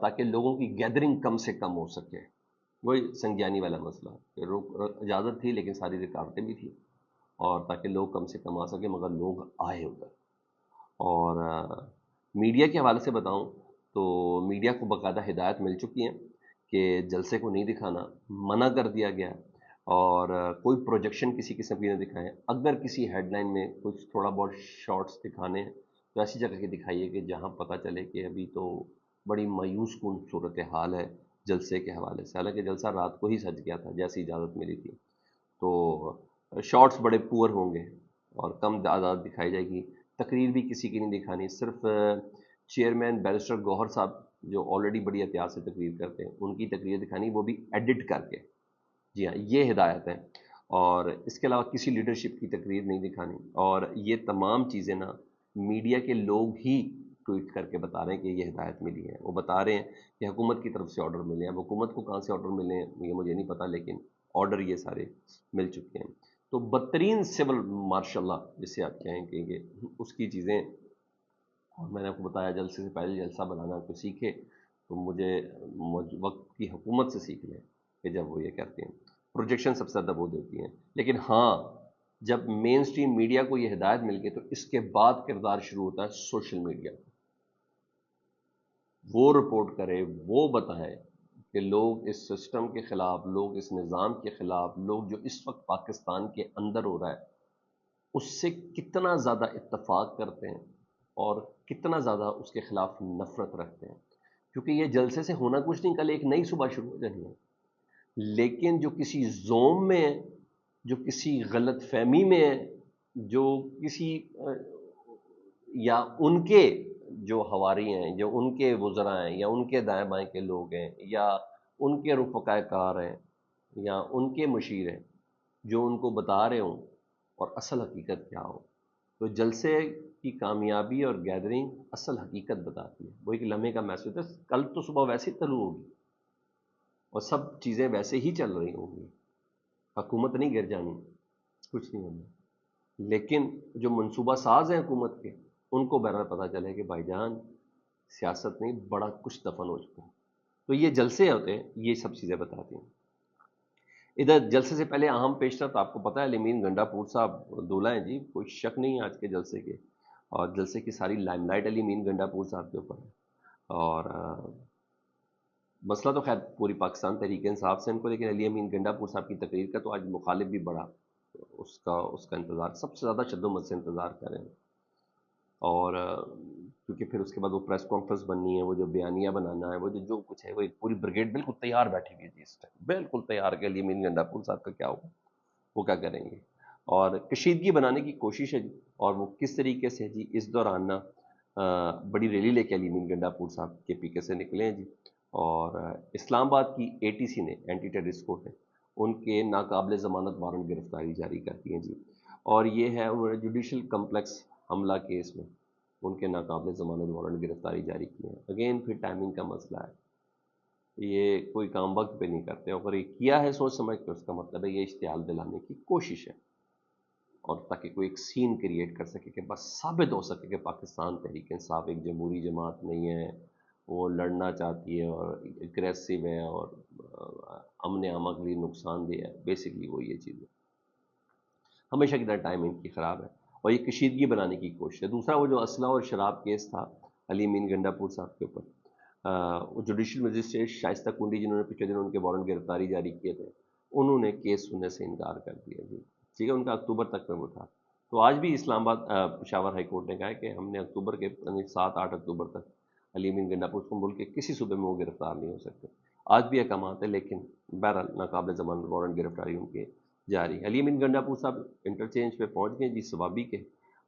تاکہ لوگوں کی گیدرنگ کم سے کم ہو سکے. وہی سنگیانی والا مسئلہ کہ اجازت تھی لیکن ساری رکاوٹیں بھی تھیں، اور تاکہ لوگ کم سے کم آ سکیں، مگر لوگ آئے ادھر. اور میڈیا کے حوالے سے بتاؤں تو میڈیا کو باقاعدہ ہدایت مل چکی ہیں کہ جلسے کو نہیں دکھانا، منع کر دیا گیا، اور کوئی پروجیکشن کسی قسم کی نہ دکھائیں. اگر کسی ہیڈ لائن میں کچھ تھوڑا بہت شارٹس دکھانے ہیں تو ایسی جگہ کے دکھائیے کہ جہاں پتہ چلے کہ ابھی تو بڑی مایوس کن صورتحال ہے جلسے کے حوالے سے. حالانکہ جلسہ رات کو ہی سج گیا تھا جیسی اجازت ملی تھی، تو شارٹس بڑے پور ہوں گے اور کم تعداد دکھائی جائے گی. تقریر بھی کسی کی نہیں دکھانی، صرف چیئرمین بیرسٹر گوہر صاحب جو آلریڈی بڑی احتیاط سے تقریر کرتے ہیں ان کی تقریر دکھانی، وہ بھی ایڈٹ کر کے. جی ہاں، یہ ہدایت ہے. اور اس کے علاوہ کسی لیڈرشپ کی تقریر نہیں دکھانی. اور یہ تمام چیزیں نا میڈیا کے لوگ ہی ٹویٹ کر کے بتا رہے ہیں کہ یہ ہدایت ملی ہے. وہ بتا رہے ہیں کہ حکومت کی طرف سے آرڈر ملے ہیں. اب حکومت کو کہاں سے آرڈر ملے ہیں یہ مجھے نہیں پتا، لیکن آرڈر یہ سارے مل چکے ہیں. تو بدترین سول مارشاء اللہ جسے آپ کہیں گے اس کی چیزیں. اور میں نے آپ کو بتایا جلسے سے پہلے جلسہ بنانا کو سیکھے تو مجھے وقت کی حکومت سے سیکھ لیں کہ جب وہ یہ کرتے ہیں. پروجیکشن سب سے زیادہ وہ دیتی ہیں. لیکن ہاں، جب مین سٹریم میڈیا کو یہ ہدایت مل گئی تو اس کے بعد کردار شروع ہوتا ہے سوشل میڈیا. وہ رپورٹ کرے، وہ بتائے کہ لوگ اس سسٹم کے خلاف، لوگ اس نظام کے خلاف، لوگ جو اس وقت پاکستان کے اندر ہو رہا ہے اس سے کتنا زیادہ اتفاق کرتے ہیں اور کتنا زیادہ اس کے خلاف نفرت رکھتے ہیں. کیونکہ یہ جلسے سے ہونا کچھ نہیں، کل ایک نئی صبح شروع ہو جانی ہے. لیکن جو کسی زوم میں ہے، جو کسی غلط فہمی میں ہے، جو کسی یا ان کے جو حواری ہیں، جو ان کے وزراء ہیں، یا ان کے دائیں بائیں کے لوگ ہیں، یا ان کے رفقائے کار ہیں، یا ان کے مشیر ہیں، جو ان کو بتا رہے ہوں اور اصل حقیقت کیا ہو. تو جلسے کی کامیابی اور گیدرنگ اصل حقیقت بتاتی ہے. وہ ایک لمحے کا میسج ہے. کل تو صبح ویسے ہی طلوع ہوگی اور سب چیزیں ویسے ہی چل رہی ہوں گی، حکومت نہیں گر جانی، کچھ نہیں ہونا. لیکن جو منصوبہ ساز ہیں حکومت کے، ان کو بہرحال پتہ چلے کہ بھائی جان سیاست نہیں، بڑا کچھ دفن ہو چکا ہے. تو یہ جلسے ہوتے ہیں، یہ سب چیزیں بتاتی ہیں. ادھر جلسے سے پہلے اہم پیش رفت آپ کو پتہ ہے لیمین گنڈا پور صاحب دولہ ہیں جی، کوئی شک نہیں ہے آج کے جلسے کے. اور جلسے کی ساری لائم لائٹ لیمین گنڈا پور صاحب کے اوپر ہے. اور مسئلہ تو خیر پوری پاکستان تحریک انصاف سے ان کو، لیکن علی امین گنڈا پور صاحب کی تقریر کا تو آج مخالف بھی بڑا اس کا انتظار، سب سے زیادہ شد و مت سے انتظار کر رہے ہیں. اور کیونکہ پھر اس کے بعد وہ پریس کانفرنس بننی ہے، وہ جو بیانیہ بنانا ہے، وہ جو کچھ ہے، وہ پوری بریگیڈ بالکل تیار بیٹھی ہوئی ہے جی اس ٹائم، بالکل تیار کہ علی امین گنڈا پور صاحب کا کیا ہوگا، وہ کیا کریں گے. اور کشیدگی بنانے کی کوشش ہے جی. اور وہ کس طریقے سے جی، اس دوران نا بڑی ریلی لے کے علی امین گنڈا پور صاحب کے پی کے سے نکلے ہیں جی. اور اسلام آباد کی اے ٹی سی نے، اینٹی ٹیررسٹ کورٹ نے ان کے ناقابل ضمانت وارنٹ گرفتاری جاری کر دی ہیں جی. اور یہ ہے انہوں نے جوڈیشل کمپلیکس حملہ کیس میں ان کے ناقابل ضمانت وارنٹ گرفتاری جاری کی ہے. اگین پھر ٹائمنگ کا مسئلہ ہے، یہ کوئی کام وقت پہ نہیں کرتے. اگر یہ کیا ہے سوچ سمجھ کے، اس کا مطلب ہے یہ اشتعال دلانے کی کوشش ہے، اور تاکہ کوئی ایک سین کریٹ کر سکے کہ بس ثابت ہو سکے کہ پاکستان تحریک انصاف ایک جمہوری جماعت نہیں ہے، وہ لڑنا چاہتی ہے اور اگریسو ہے اور امن عامہ کے لیے نقصان دہ ہے. بیسکلی وہ یہ چیز ہے. ہمیشہ کی طرح ٹائم ان کی خراب ہے اور یہ کشیدگی بنانے کی کوشش ہے. دوسرا وہ جو اسلحہ اور شراب کیس تھا علی امین گنڈا پور صاحب کے اوپر، وہ جوڈیشل مجسٹریٹ شائستہ کنڈی جنہوں نے پچھلے دنوں ان کے وارنٹ گرفتاری جاری کیے تھے، انہوں نے کیس سننے سے انکار کر دیا جی. ٹھیک ہے، ان کا اکتوبر تک میں وہ تھا. تو آج بھی اسلام آباد پشاور ہائی کورٹ نے کہا ہے کہ ہم نے اکتوبر کے 7-8 اکتوبر تک علی امین گنڈا پور کو ملک کے کسی صوبے میں وہ گرفتار نہیں ہو سکتے. آج بھی احکامات ہیں، لیکن بہرحال ناقابل ضمانت وارنٹ گرفتاری ان کے جاری. علی امین گنڈا پور صاحب انٹرچینج پہ پہنچ گئے جی سوابی کے،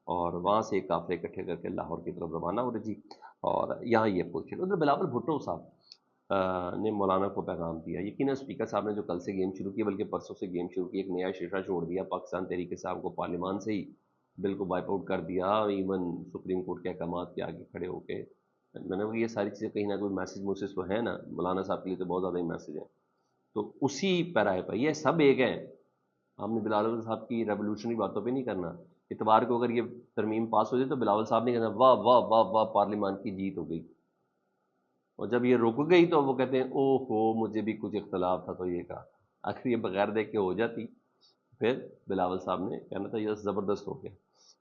اور وہاں سے قافلے اکٹھے کر کے لاہور کی طرف روانہ ہو رہے جی. اور یہاں یہ پوچھے ادھر بلاول بھٹو صاحب نے مولانا کو پیغام دیا. یقیناً اسپیکر صاحب نے جو کل سے گیم شروع کی، بلکہ پرسوں سے گیم شروع کی، ایک نیا شیشہ چھوڑ دیا. پاکستان تحریک صاحب کو پارلیمان سے ہی بل کو وائپ آؤٹ کر دیا، ایون سپریم کورٹ کے احکامات کے آگے کھڑے ہو کے. میں نے کہا یہ ساری چیزیں کہیں نہ کوئی میسج تو ہے نا مولانا صاحب کے لیے، تو بہت زیادہ ہی میسج ہے. تو اسی پیرائے پر یہ سب ایک ہیں. ہم نے بلاول صاحب کی ریولیوشنری باتوں پہ نہیں کرنا. اتوار کو اگر یہ ترمیم پاس ہو جائے تو بلاول صاحب نے کہنا واہ واہ واہ واہ پارلیمان کی جیت ہو گئی، اور جب یہ رک گئی تو وہ کہتے ہیں او ہو مجھے بھی کچھ اختلاف تھا تو یہ کہا. آخر یہ بغیر دیکھ کے ہو جاتی. پھر بلاول صاحب نے کہنا تھا یہ زبردست ہو گیا.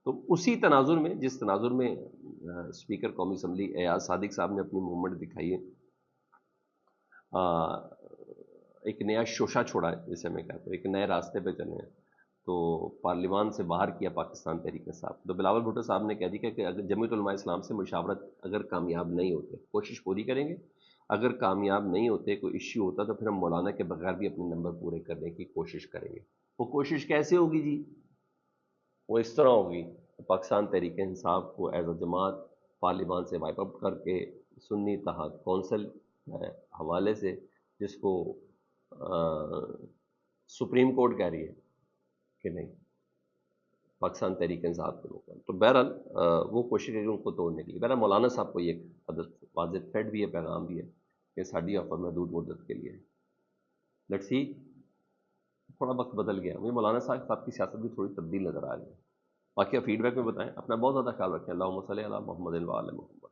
تو اسی تناظر میں جس تناظر میں اسپیکر قومی اسمبلی ایاز صادق صاحب نے اپنی موومنٹ دکھائی ہے, ایک نیا شوشہ چھوڑا ہے جسے میں کہتا ہوں, ایک نئے راستے پہ چلے ہیں, تو پارلیمان سے باہر کیا پاکستان تحریک انصاف. تو بلاول بھٹو صاحب نے کہہ دیا کہ اگر جمعیت علماء اسلام سے مشاورت اگر کامیاب نہیں ہوتے, کوشش پوری کریں گے, اگر کامیاب نہیں ہوتے, کوئی ایشو ہوتا تو پھر ہم مولانا کے بغیر بھی اپنے نمبر پورے کرنے کی کوشش کریں گے. وہ کوشش کیسے ہوگی جی؟ وہ اس طرح ہوگی, پاکستان تحریک انصاف کو ایز اے جماعت پارلیمان سے وائپ اپ کر کے سنی اتحاد کونسل حوالے سے, جس کو سپریم کورٹ کہہ رہی ہے کہ نہیں پاکستان تحریک انصاف کے لوگ, تو بہرحال وہ کوشش کریں ان کو توڑنے کے لیے. بہرحال مولانا صاحب کو یہ واضح تھریڈ بھی ہے, پیغام بھی ہے کہ ساڑی آفر محدود مدت کے لیے. Let's see. تھوڑا وقت بدل گیا, مجھے مولانا صاحب کی سیاست بھی تھوڑی تبدیل نظر آ رہی ہے. باقی فیڈ بیک میں بتائیں. اپنا بہت زیادہ خیال رکھیں. اللہم صلی علی محمد و علی محمد.